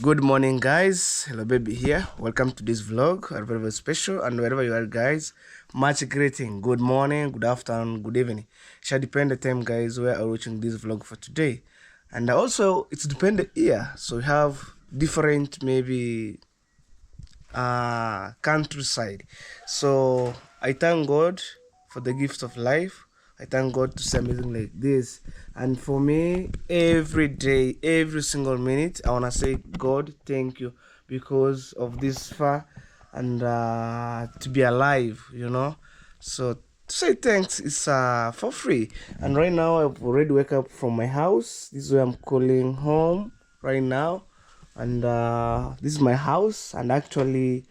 Good morning, guys. Hello, baby here. Welcome to this vlog. Very, very special. And wherever you are, guys, much greeting. Good morning, good afternoon, good evening. Shall depend the time, guys, where are watching this vlog for today. And also, it's dependent here. So we have different, maybe, countryside. So I thank God for the gift of life. I thank God to see something like this. And for me, every day, every single minute, I want to say, God, thank you because of this far and to be alive, So to say thanks is for free. And right now, I've already wake up from my house. This is where I'm calling home right now. And this is my house. And actually,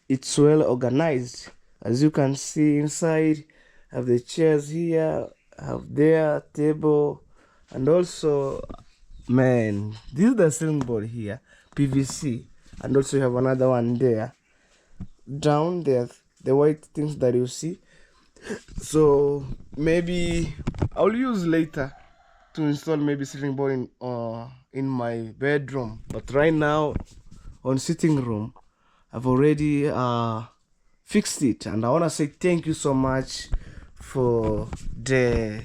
it's well organized. As you can see inside, have the chairs here, have there table, and also, man, this is the ceiling board here, PVC, and also you have another one there. Down there, the white things that you see. So maybe I'll use later to install maybe ceiling board in my bedroom. But right now, on sitting room, I've already fixed it, and I want to say thank you so much for the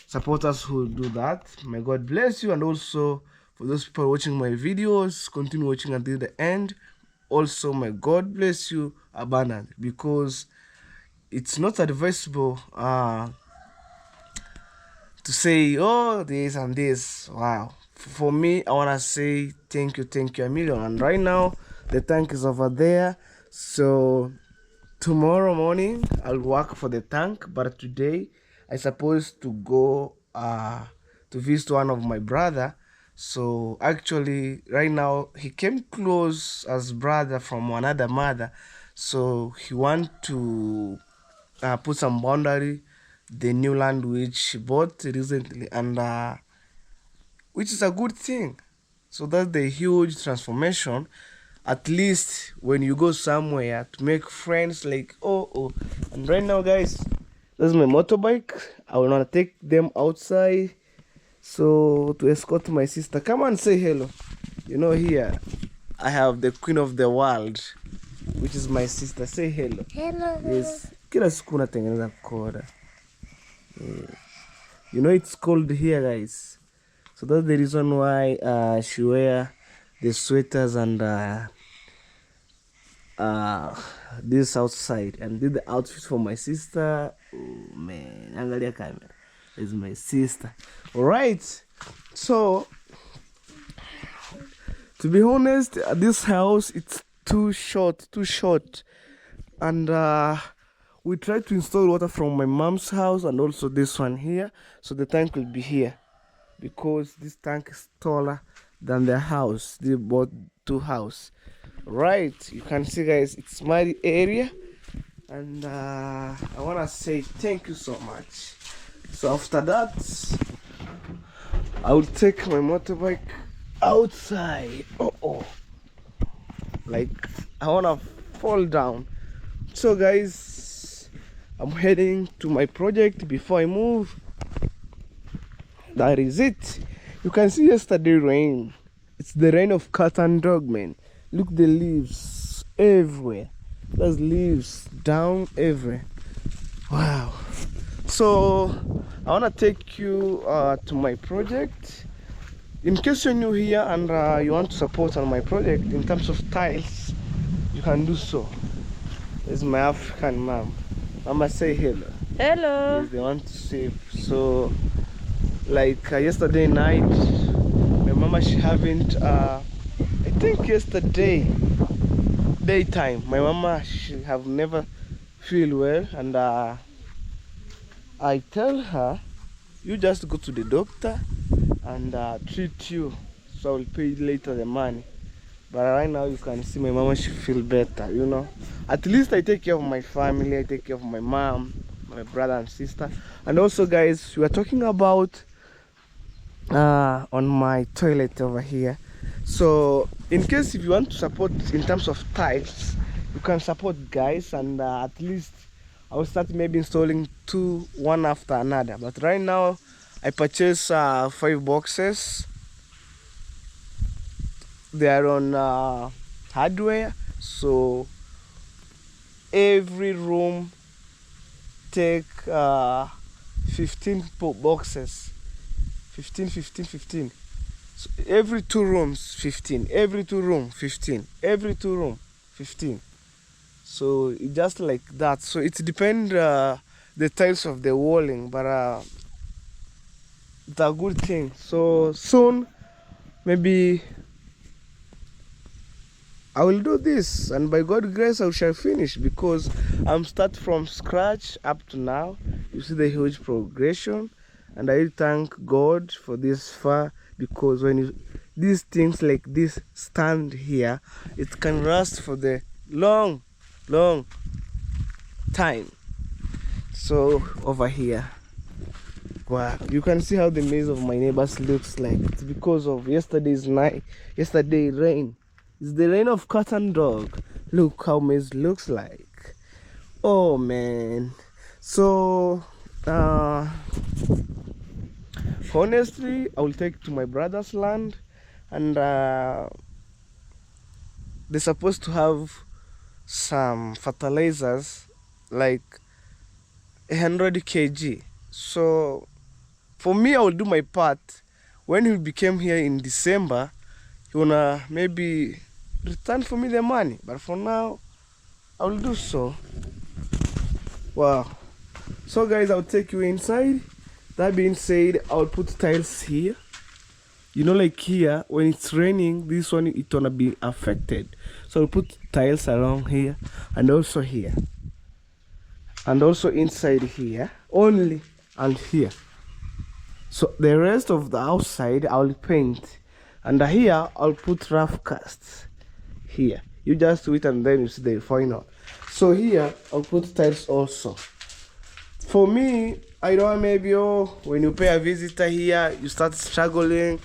supporters who do that. May God bless you, and also for those people watching my videos, continue watching until the end. Also, may God bless you abundantly, because it's not advisable to say, oh, this and this. Wow. For me, I want to say thank you a million. And right now, the tank is over there. So tomorrow morning, I'll work for the tank. But today, I supposed to go to visit one of my brother. So actually, right now, he came close as brother from another mother. So he want to put some boundary the new land which he bought recently, and which is a good thing. So that's the huge transformation. At least when you go somewhere to make friends, like oh, and right now, guys, that's my motorbike. I will not take them outside, so to escort my sister. Come and say hello. Here I have the queen of the world, which is my sister. Say hello. Hello. Yes. Kila siku natengeneza koda. It's cold here, guys. So that's the reason why she wear the sweaters and this outside. And did the outfit for my sister. Oh man, angalia camera. This is my sister. Alright. So to be honest, this house, it's too short. And we tried to install water from my mom's house and also this one here, so the tank will be here, because this tank is taller than the house. They bought two houses. Right, you can see, guys, it's my area, and I want to say thank you so much. So after that, I will take my motorbike outside. Like I want to fall down. So guys, I'm heading to my project before I move. That is it. You can see yesterday rain. It's the rain of cat and dog, man. Look, the leaves everywhere. There's leaves down everywhere. Wow. So I want to take you to my project. In case you're new here and you want to support on my project in terms of tiles, you can do so. This is my African mom. Mama, say hello. Hello. Yes, they want to save. So like yesterday night, my mama, she haven't I think yesterday daytime, my mama, she have never feel well, and I tell her, you just go to the doctor and treat you, so I will pay you later the money. But right now, you can see my mama, she feel better, At least I take care of my family, I take care of my mom, my brother and sister. And also, guys, we are talking about on my toilet over here. So in case if you want to support in terms of tiles, you can support, guys, and at least I will start maybe installing two, one after another. But right now, I purchased 5 boxes. they are on hardware, so every room take 15 boxes, 15, 15, 15. So every 2 rooms 15, every 2 room 15, every 2 room 15. So it just like that. So it depends the types of the walling, but it's a good thing. So soon maybe I will do this, and by God's grace I shall finish, because I'm start from scratch up to now. You see the huge progression, and I thank God for this far, because when these things like this stand here, it can last for the long time. So over here, wow, you can see how the maze of my neighbors looks like. It's because of yesterday rain. It's the rain of cat and dog. Look how maze looks like. Oh man. So honestly, I will take to my brother's land, and they're supposed to have some fertilizers like 100 kg. So for me, I will do my part. When he became here in December, he wanna maybe return for me the money, but for now I will do so. Wow. So guys, I'll take you inside. That being said, I'll put tiles here. You know, like here when it's raining, this one it gonna be affected, so I'll put tiles around here, and also here, and also inside here only, and here. So the rest of the outside I'll paint, and here I'll put rough casts here. You just wait and then you see the final. So here I'll put tiles also. For me, I don't know, maybe when you pay a visitor here, you start struggling.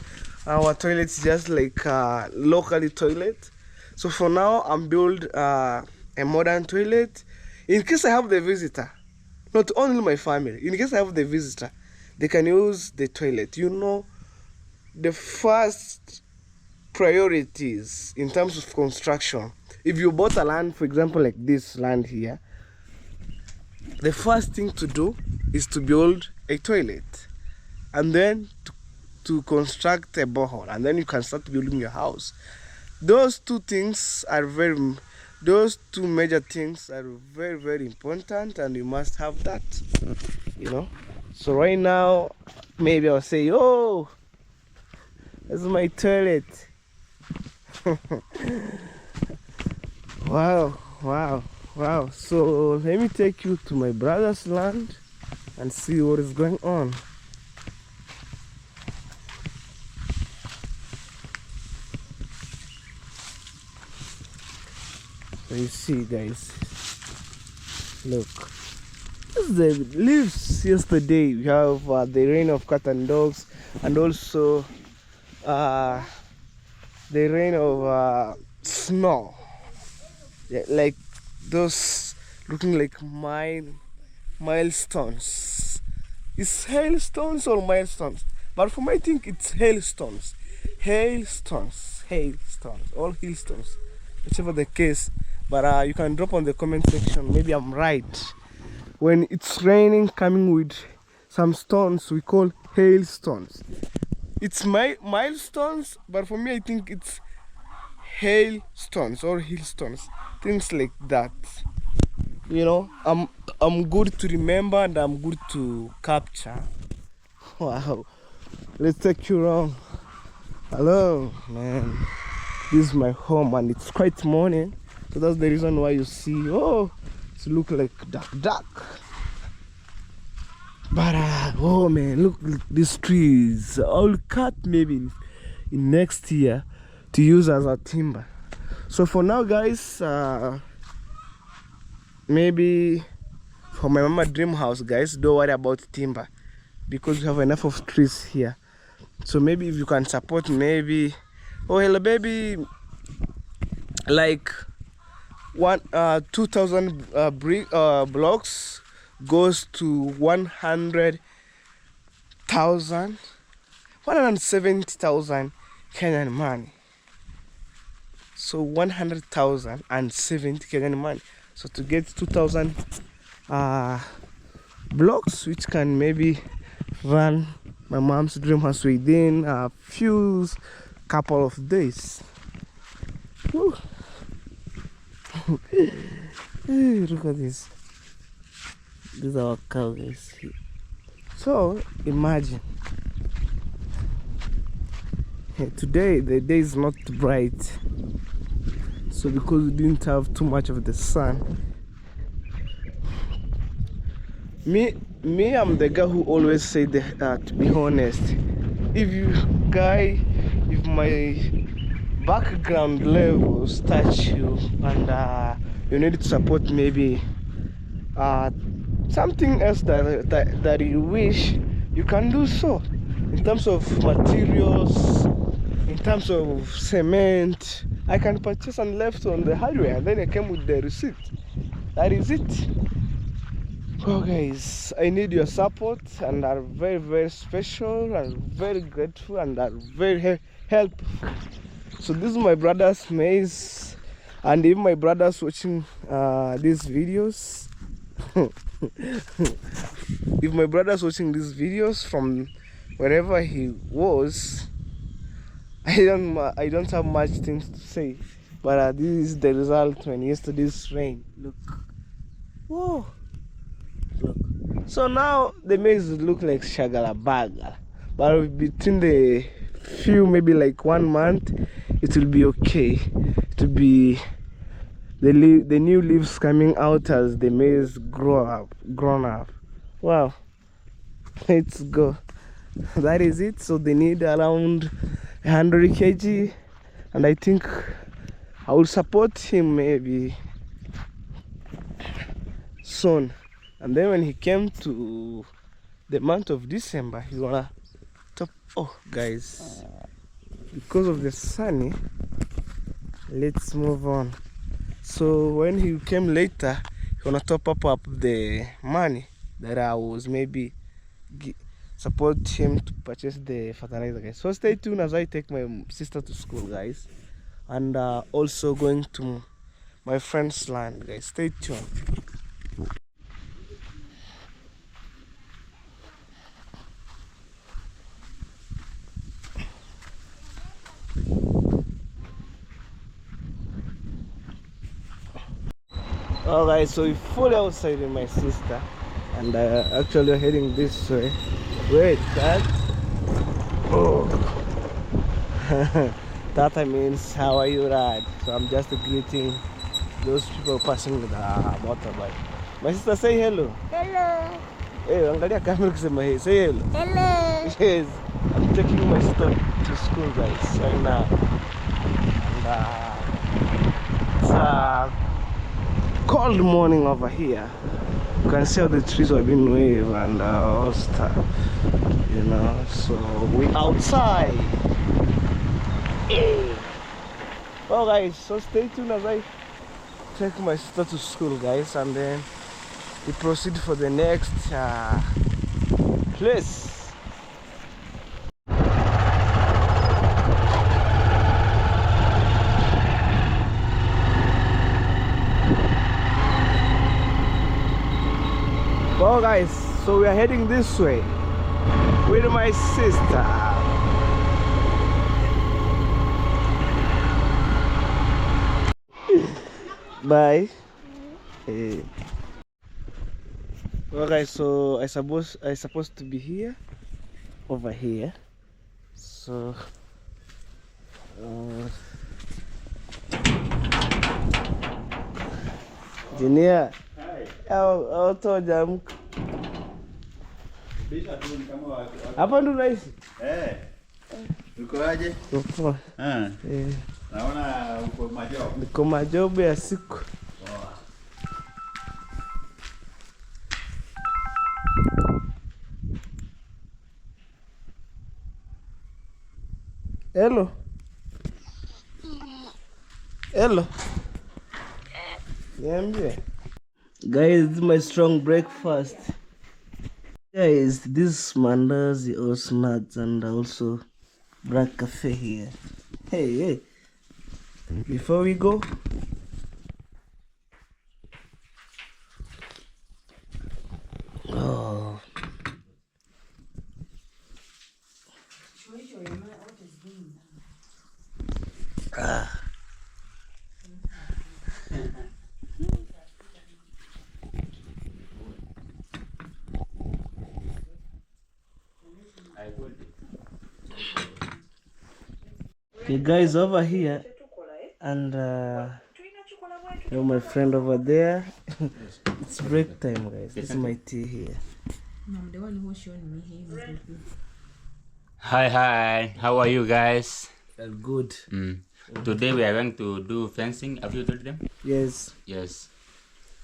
Our toilet's just like locally toilet. So for now, I'm build a modern toilet. In case I have the visitor, not only my family, in case I have the visitor, they can use the toilet. You know, the first priorities in terms of construction. If you bought a land, for example, like this land here, the first thing to do is to build a toilet, and then to construct a borehole, and then you can start building your house. Those two major things are very, very important, and you must have that, you know. So right now, maybe I'll say, oh, this is my toilet. Wow. So let me take you to my brother's land and see what is going on. So you see, guys, look, this is the leaves yesterday. We have the rain of cat and dogs, and also the rain of snow. Yeah, like those looking like milestones. It's hailstones or milestones, but for me I think it's hailstones, all hailstones, whichever the case. But you can drop on the comment section, maybe I'm right. When it's raining coming with some stones, we call hailstones. It's milestones, but for me I think it's hailstones or hailstones, things like that. You know, I'm good to remember, and I'm good to capture. Wow, let's take you around. Hello, man. This is my home, and it's quite morning, so that's the reason why you see, oh, it look like dark. But oh man, look these trees. I'll cut maybe in next year to use as a timber. So for now, guys, maybe for my mama dream house, guys, don't worry about timber, because we have enough of trees here. So maybe if you can support, maybe, oh hello baby, like 2,000 blocks goes to 170,000 Kenyan money. So 100,000 and 70 Kenyan money. So to get 2,000 blocks, which can maybe run my mom's dream house within a few couple of days. Woo. Look at this. This is our cow, guys. So imagine today the day is not bright, so because we didn't have too much of the sun, me I'm the guy who always say that, to be honest, if my background levels touch you and you need to support maybe something else that you wish, you can do so, in terms of materials, in terms of cement. I can purchase and left on the hardware, and then I came with the receipt. That is it. Oh guys, I need your support, and are very, very special and very grateful and are very helpful. So this is my brother's maize, and if my brother's watching these videos, if my brother's watching these videos from wherever he was, I don't have much things to say, but this is the result when yesterday's rain. Look, whoa, look. So now the maize look like shagala baga, but between the few, maybe like 1 month, it will be okay. It will be the new leaves coming out as the maize grown up. Wow, let's go. That is it. So they need around 100 kg, and I think I will support him maybe soon. And then when he came to the month of December, he's gonna top. Oh guys, because of the sunny, let's move on. So when he came later, he's gonna top up the money that I was maybe support him to purchase the fertilizer, guys. So stay tuned as I take my sister to school, guys, and also going to my friend's land, guys. Stay tuned. Alright, so we're fully outside with my sister, and actually heading this way. Wait, that? Oh. Tata means how are you, Dad? So I'm just greeting those people passing with the motorbike. My sister, say hello. Hello. Hey, angalia camera kusema hey, say hello. Hello. Yes, I'm taking my sister to school, guys, right now. And it's a cold morning over here. You can see how the trees have been waved and all stuff, you know. So we outside. Hey. Well guys, so stay tuned as I take my sister to school, guys, and then we proceed for the next place. Well guys, so we are heading this way with my sister. Bye. Hey. Well guys, so I supposed to be here, over here. So Engineer, how told you hapa ndo rahisi. Uko aje? Uko. Naona uko majob. Niko majob ya siku. Hello. Hello. Niambie. Guys, this is my strong breakfast. Guys, this is mandazi or nuts and also black cafe here. Hey, before we go. Oh. Okay, guys, over here, and my friend over there. It's break time, guys. This is my tea here. Hi, how are you guys? Good. Today we are going to do fencing. Have you told them? Yes.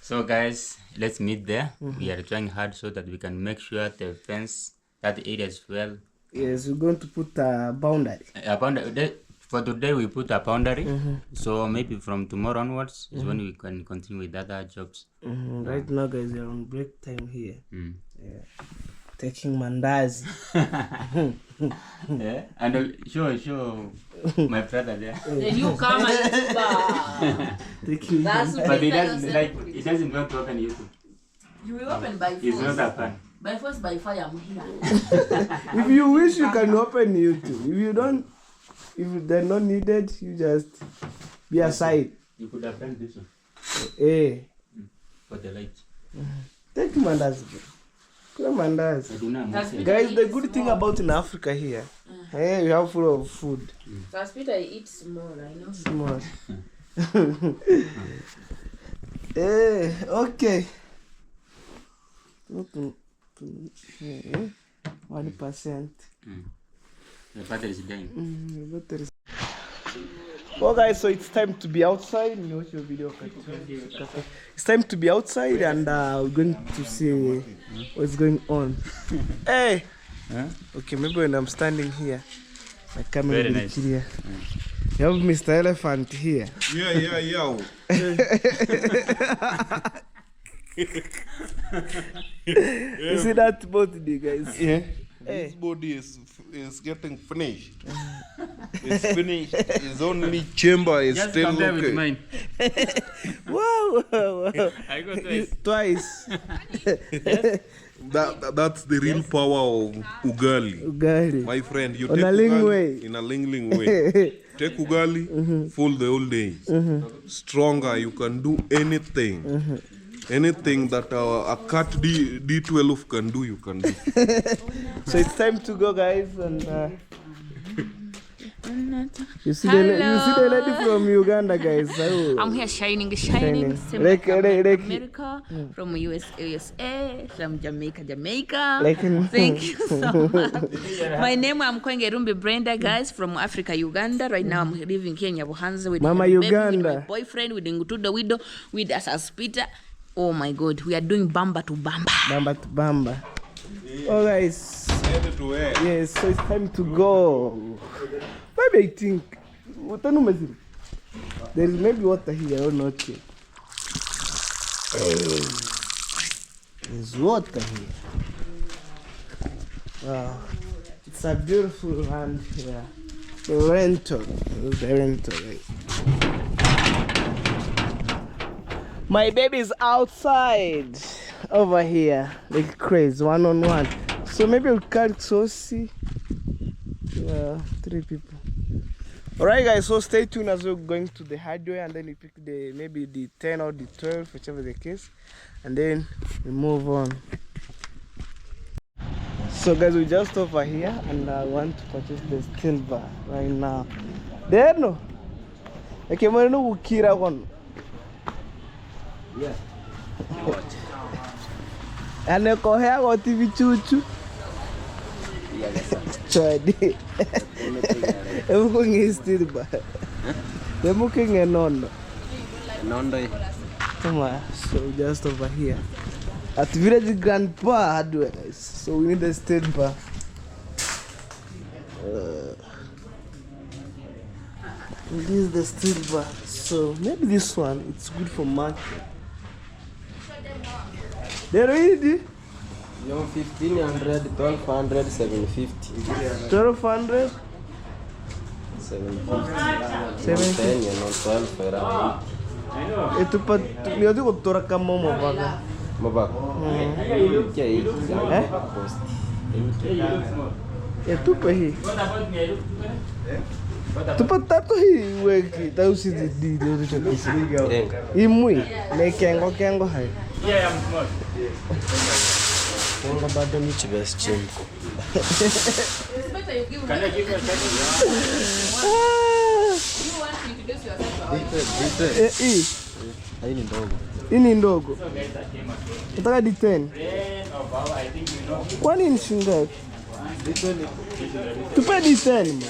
So guys, let's meet there. We are trying hard so that we can make sure the fence, that area is well. Yes, we're going to put a boundary. For today we put a boundary. So maybe from tomorrow onwards is when we can continue with other jobs. Right now, guys, we're on break time here. Yeah. Taking mandazi. Yeah, and show my brother there. The newcomer YouTuber. Taking But he doesn't want to open YouTube. You will open by He's not force. a fan. By force, by fire, I'm here. If you wish, you can open YouTube. If you don't, if they're not needed, you just be aside. You could have done this one Hey, for the light. take mandazi. Kula mandazi. I do not Guys, the good thing about in Africa here, hey, we have full of food. First Peter, I eat small, I know. Small. Hey, okay. 1%. The father is dying. Well, guys, so it's time to be outside. You watch your video. It's time to be outside, and we're going to see what's going on. Hey. Okay, maybe when I'm standing here, my camera will be clear. You have Mr. Elephant here. Yeah. You see that body, guys? Yeah. Hey. This body is getting finished. It's finished. His only chamber is Just still compare with okay. mine. Wow. I got twice. Twice. That's the real power of ugali. Ugali. My friend, you On take a ling ugali way. in a ling way. Take ugali, full the whole days. Stronger, you can do anything. Anything that a cat D12 can do, you can do. So it's time to go, guys, and you see the lady from Uganda, guys. Oh. I'm here shining. Shining. America, from USA, from Jamaica. Thank you so much. My name, I'm Kwengerumbi Brenda, guys, from Africa, Uganda. Right now, I'm living here in Nyabuhanza with Mama my baby, Uganda. with my boyfriend, with Ngutuda Widow, with us Peter. Oh my God, we are doing bamba to bamba. Bamba to bamba. Oh, guys. Head to head. Yes, so it's time to go. Maybe I think. There is maybe water here or not yet. There's water here. Wow. It's a beautiful land here. The rental. Right? My baby's outside over here, like crazy, one-on-one. So maybe we'll can't so see. Yeah, 3 people. Alright, guys, so stay tuned as we're going to the hardware, and then we pick maybe the 10 or the 12, whichever the case, and then we move on. So guys, we're just over here, and I want to purchase the steel bar right now. There no? Okay, I'm no Ukira one. Yeah. And I go here what TV chuchu. Chadi. I'm going still bar. I'm looking at Nondo. Come on, so just over here. At Village Grandpa hardware, guys. So we need a steel bar. This is the steel bar. So maybe this one, it's good for market. They're ready? 1500, 1200, 750. 1200, 70. Itu pa lihat itu kotor kamu mau baga. Itu pa hi. Tu pa tato hi weki tahu si di chakisi. Imui ne kengo hai. Yeah, I'm small. Kengo bado ni chibes chim. Can I give you a second? You want to introduce yourself? Hii ni ndogo. Nataka D10. Kwani ni shingapi? Tupe D10.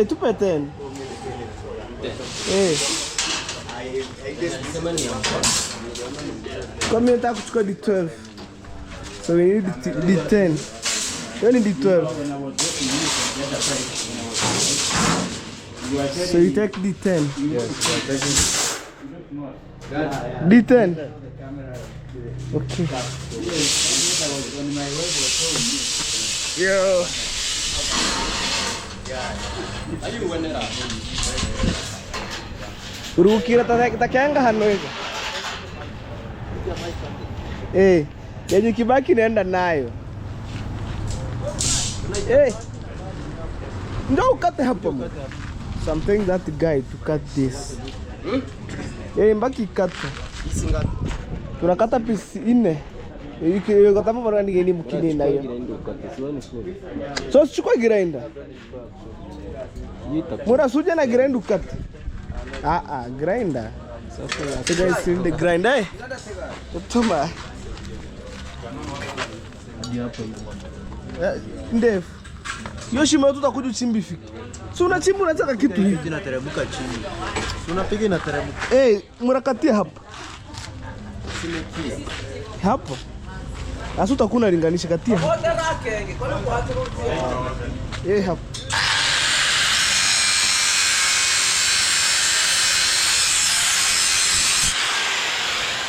Tupe 10. Kwa mimi nataka kuchukua D12. So we need D10. We need D12. So you take D10. Yes, D10. Okay. Yo. Urukira takianga hano hizo. Yenye kibaki naenda nayo. Ndio ukate hapo. Something that guy to cut this. Mbaki kata. Tunakata pisi 4. Kata hapo bado ni mkini na hiyo. So chukua grinder. Mura suja na grinder ukate. Grinder. So guys, see the grinder. Tuma. Ndefu. Yoshima tutakuja uchimbi fiki. Si unachimba unataka kitu hivi Inateremka chini. Si unapiga inateremka. Murakatia hapa. Hapo. Sasa utakuna linganisha katia. Hapo.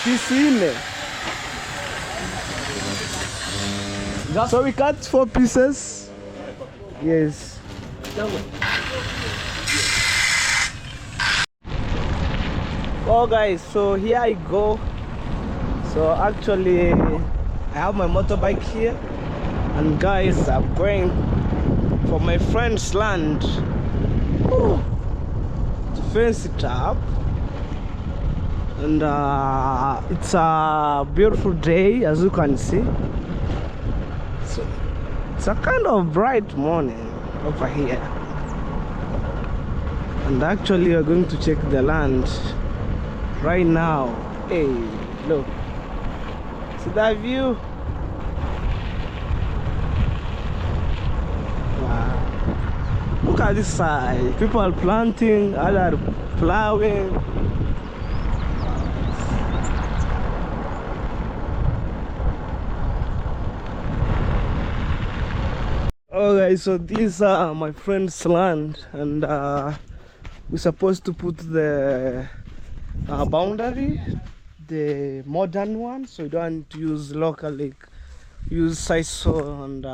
Pisi 4. So we cut 4 pieces. Yes. Oh guys, so here I go. So actually I have my motorbike here, and guys, I'm going for my friend's land to fence it up. And it's a beautiful day, as you can see. So it's a kind of bright morning over here, and actually we're going to check the land right now. Hey, look, see that view? Wow, look at this side. People are planting, others are plowing. Okay, so these are my friend's land, and we're supposed to put the boundary, the modern one, so you don't need to use local, like use sisal and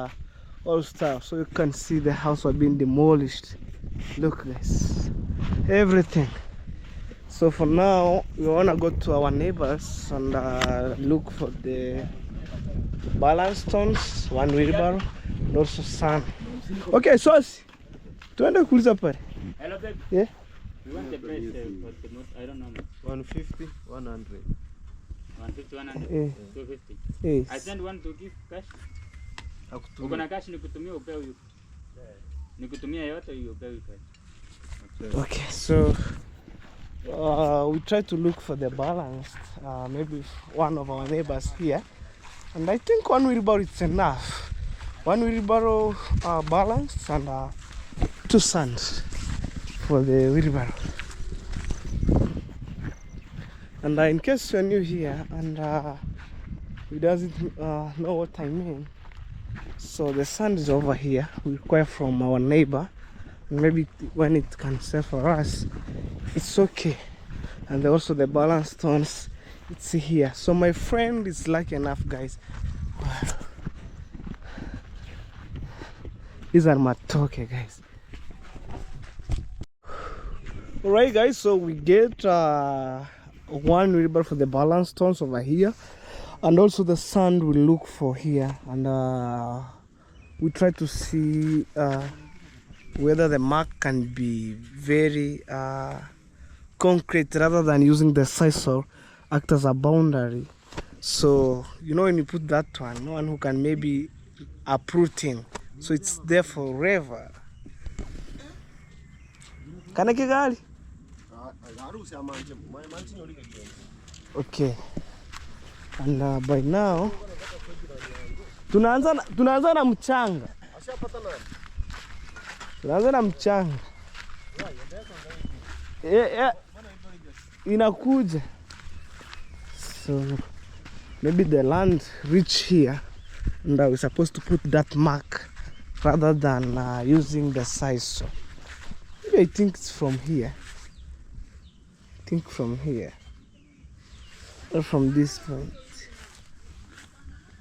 all stuff. So you can see the house are being demolished. Look guys, everything. So for now we wanna go to our neighbors and look for the balance stones, one wheelbarrow, and also sand. Okay, so tuende kuuliza pale. Hello, babe. Yeah. We want the price, but the most, I don't know. 150, 100. 150, 100, Yeah. 250. Yes. I send one to give cash. Uko na cash nikutumia upewe yuko. Nikutumia yote hiyo upewe cash. Okay, so we try to look for the balance. Maybe one of our neighbors here, and I think one wheelbarrow is enough. One wheelbarrow balanced and 2 sands for the wheelbarrow. And in case you're new here and you doesn't know what I mean, so the sand is over here. We require from our neighbor, and maybe when it can sell for us, it's okay. And also the balance stones, it's here. So my friend is lucky enough, guys. Wow. These are matoke, guys. Alright guys, so we get one wheelbarrow for the balance stones over here, and also the sand we look for here, and we try to see whether the mark can be very concrete rather than using the scissor act as a boundary. So you know, when you put that one, no one who can maybe uprooting, so it's there forever. Kana kigali? Okay. And by now tunaanza na mchanga. Tunaanza na mchanga. Yeah. Inakuja. So maybe the land reach here, and we're supposed to put that mark rather than using the size. Maybe I think it's from here. I think from here. Or from this point.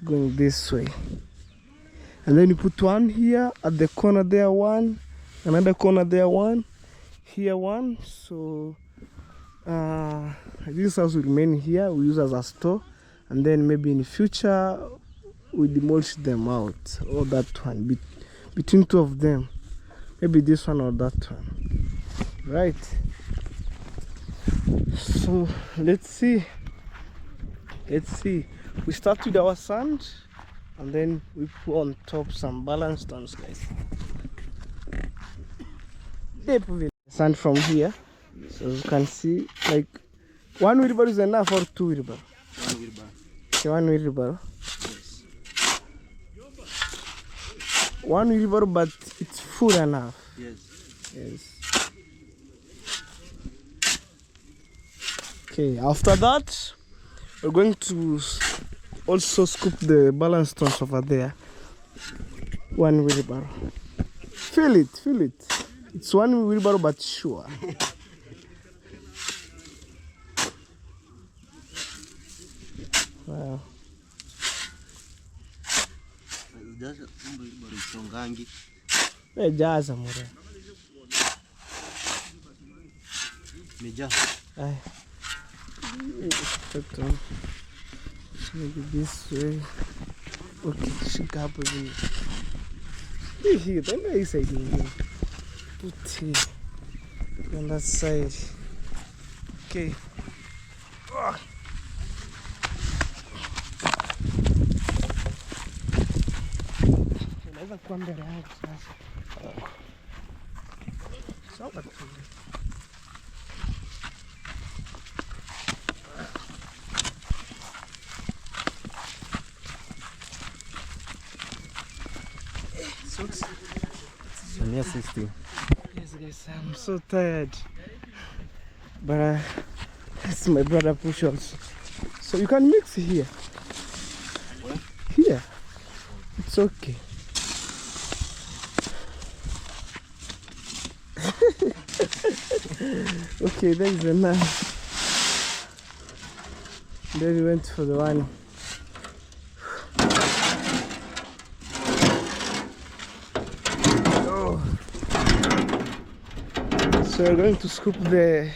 Going this way. And then you put one here, at the corner there one, another corner there one, here one. So this house will remain here, we use as a store, and then maybe in the future we demolish them out, or that one, between two of them, maybe this one or that one, right? So let's see, we start with our sand, and then we put on top some balance stones, guys. They put the sand from here, so you can see, like, one wheelbarrow is enough, or two wheelbarrow? One wheelbarrow. Okay, one wheelbarrow. Yes. One wheelbarrow, but it's full enough. Yes. Okay, after that, we're going to also scoop the balance stones over there. One wheelbarrow. Feel it. It's one wheelbarrow, but sure. Wow. Jaza mure. Meja. Maybe this way. Okay, shika hapo hivi. Hii tena hii side nyingine. Put here on that side. Okay. Unaweza kuwa mbele yangu sasa. Sawa tu. Near 60. Yes guys, I'm so tired, but it's my brother push also. So you can mix here. Where? Here. It's okay. Okay, there is enough. Then we went for the one. So we're going to scoop the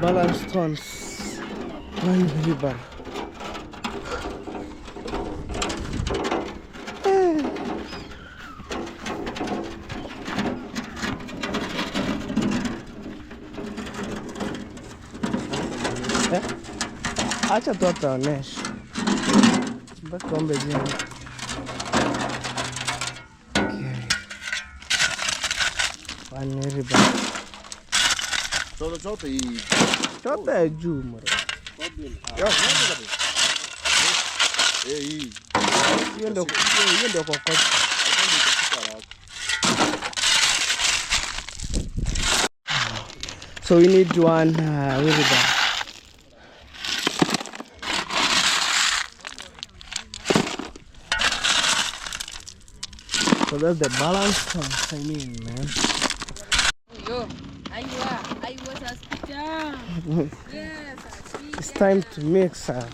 balance stones. One wheelbarrow. Acha tu ataonesha mpaka ombe jina. Okay. One wheelbarrow. Chote hii. Chote ya juu mara. Hii. Hiyo ndio kokoto. So we need one wheelbarrow. So that's the balance stones, I mean, man. Yo, I was a speaker. Yes, It's time to mix up.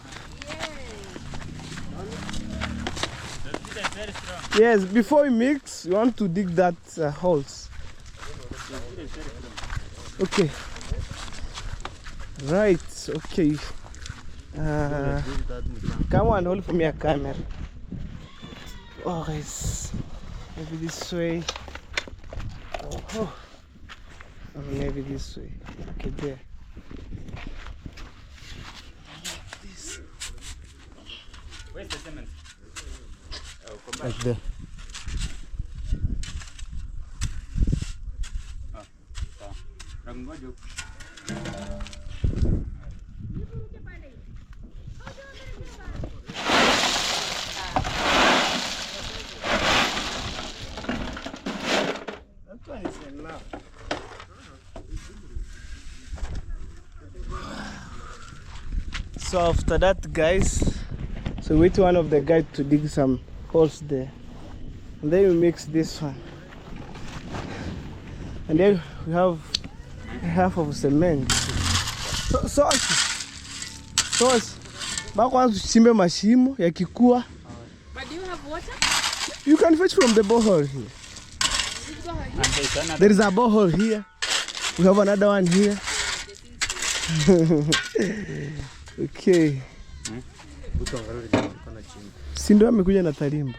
Yes, before we mix, you want to dig that holes. Okay. Right. Okay. Come on, hold for me a camera. Oh, guys. Maybe this way. Oh. Or maybe this way. Okay, there. Where's the cement? Like there. That one is enough. So after that, guys, so we wait one of the guys to dig some holes there, and then we mix this one, and then we have half of cement. So bakwanza tuchimbe mashimo yakikua. But do you have water? You can fetch from the borehole here. There is a borehole here. We have another one here. Okay. Si ndio amekuja na tarimbo.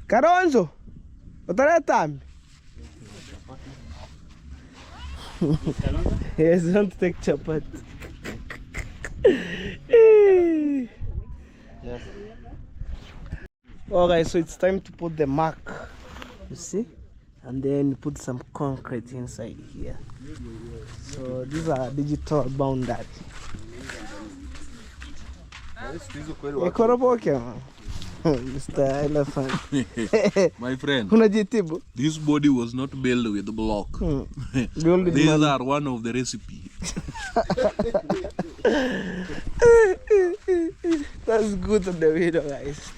Karonzo. Utaleta mimi? Yes, don't take chapati. Yes. Okay, so it's time to put the mark. You see? And then put some concrete inside here. So these are digital boundary. Ekoropoke man. Mr. Elephant. My friend, Unajitibu? this body was not built with block. These are one of the recipe. That's good on the video, guys.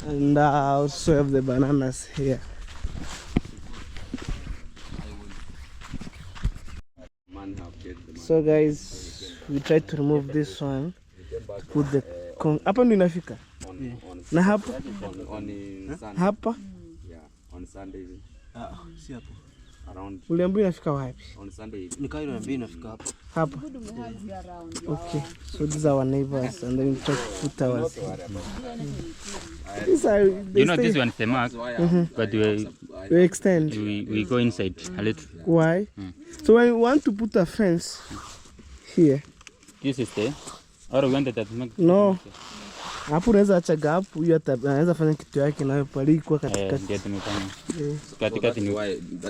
And I also have the bananas here. So guys, we try to remove this one to put the hapa ndo inafika na hapa hapa On Sunday. Si hapo. Around uliambiwa inafika wapi? on Sunday. Nikairo mbili inafika hapo. Hapa. Okay, so these are our neighbors, and then we try to put ours. These are, You know, this one is the mark, but we extend. we go inside a little. Why? So when we want to put a fence here, This is the, or we wanted that make. no, hapo unaweza acha gap, huyu anaweza fanya kitu yake nayo pale kwa katikati. Ndio tumefanya. Katikati ni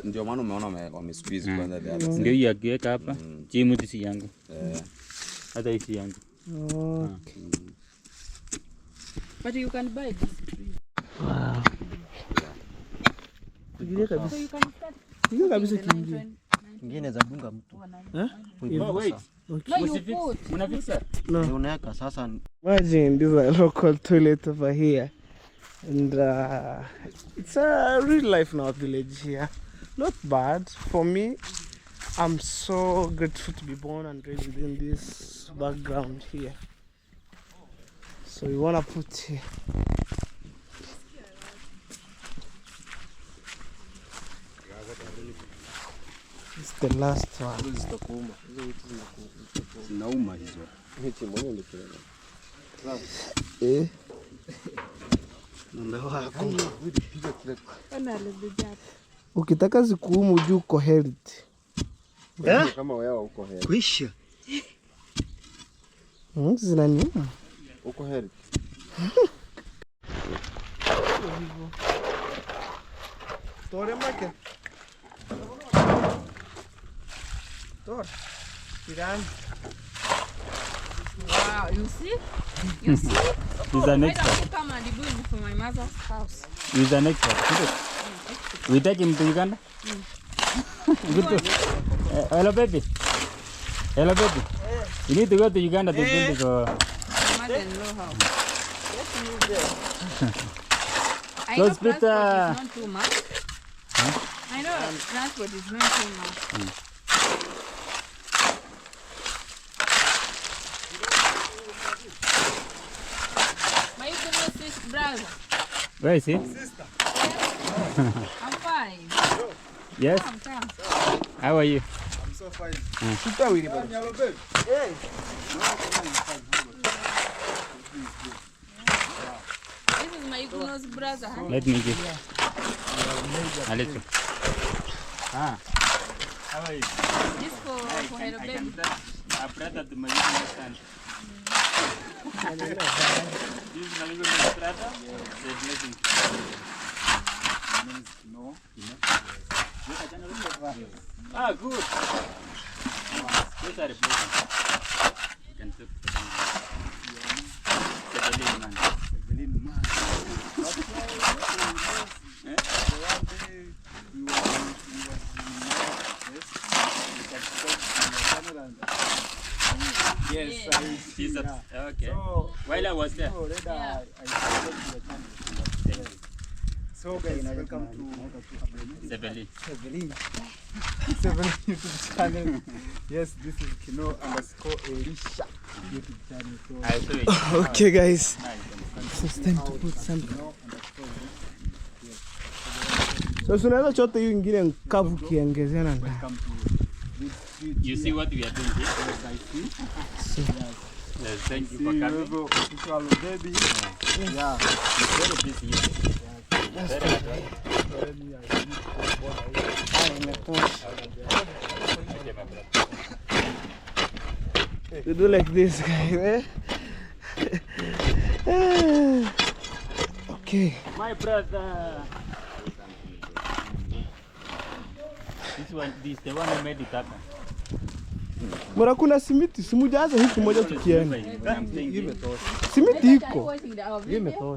Ndio maana umeona wame squeeze kwanza the ndio hii akiweka hapa, chimu tisi yangu. Hata hii si yangu. Okay. But you can buy this tree. Wow. Kingine kabisa. So you can start. Kingine kabisa kingine. kingine za bunga mtu. Wait. No, you put. Unafixa? No. Unaweka sasa. Imagine this is a local toilet over here, and it's a real life in our village here. Not bad for me. I'm so grateful to be born and raised within this background here. So we wanna put here. It's the last one. Zinauma hizo. Hichi mwenyewe ndio. Ndio wako. Ukitaka zikuumu juu uko healthy. Kama wewe uko healthy. Kwisha. Zinaniuma. Uko healthy. Tore make. Tore. Tiran. Wow, you see? You see? Is an Why extra. don't you come and do it for my mother's house? Is an extra. We take him to Uganda. Good. Hello, baby. Hello, baby. You need to go to Uganda to build the. My mother-in-law house. I So know it's better- transport is not too much. I know transport is not too much. My sister, brother. Where is he? I'm fine. Yes. How are you? I'm so fine. Super really bad. This is my Guno's brother. Huh? Let me give. A little. Ah. How are you? This for Hello Baby. A brother to my understand. This is my brother. The blessing. No. Ah, good. These are the blessings. You can take Yes, Jesus. Okay. So, While I was there. Yeah. So guys, welcome to Sebeli. Seven YouTube channel. Yes, this is Kino_Elisha YouTube channel. So I saw it. Okay, guys. Nice. So it's time to put something. So tunaweza chote hiyo ingine nkavu kiongezea na ndani. welcome to this You see what we are doing here? Yes, I see. Yes, thank you See for you coming. have official baby. Yeah. It's very busy here. Very hard. Okay, my brother. You do like this, guys. Okay. My brother. This the one who made it happen. Mbona kuna simiti? Simujaza hiki moja tukienda. I'm thinking. Simiti iko. Watching the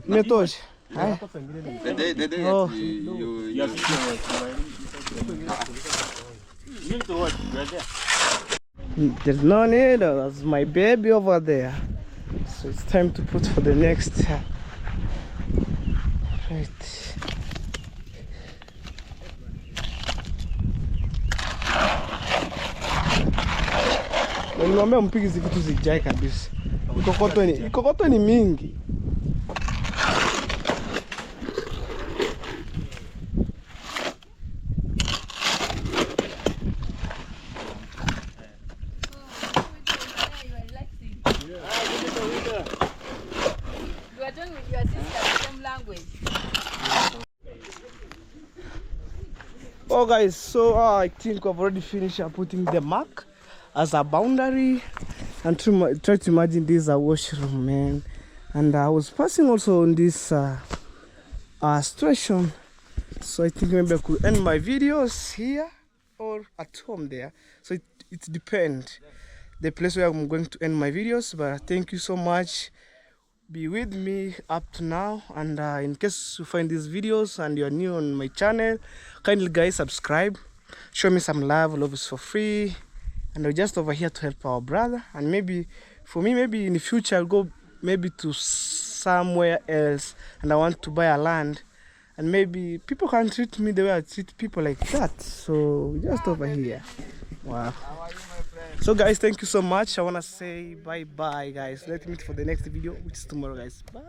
Imetosha. Haya. Oh. You have to watch. You need to watch. You are there. There's no need. That's my baby over there. So it's time to put for the next. Right. Nilimwambia mpige hizi vitu zijae kabisa. Ikokoto ni mingi. You are doing with your sister the same language. Oh guys, so I think I've already finished putting the mark as a boundary, and try to imagine this is a washroom, man. And I was passing also on this station, so I think maybe I could end my videos here or at home there. So it depends the place where I'm going to end my videos. But thank you so much. Be with me up to now, and in case you find these videos and you're new on my channel, kindly guys subscribe, show me some love is for free, and we're just over here to help our brother. And maybe for me, maybe in the future I'll go maybe to somewhere else and I want to buy a land, and maybe people can treat me the way I treat people like that. So we're just over here. Wow. So guys, thank you so much. I want to say bye bye guys. Let's meet for the next video, which is tomorrow guys. Bye.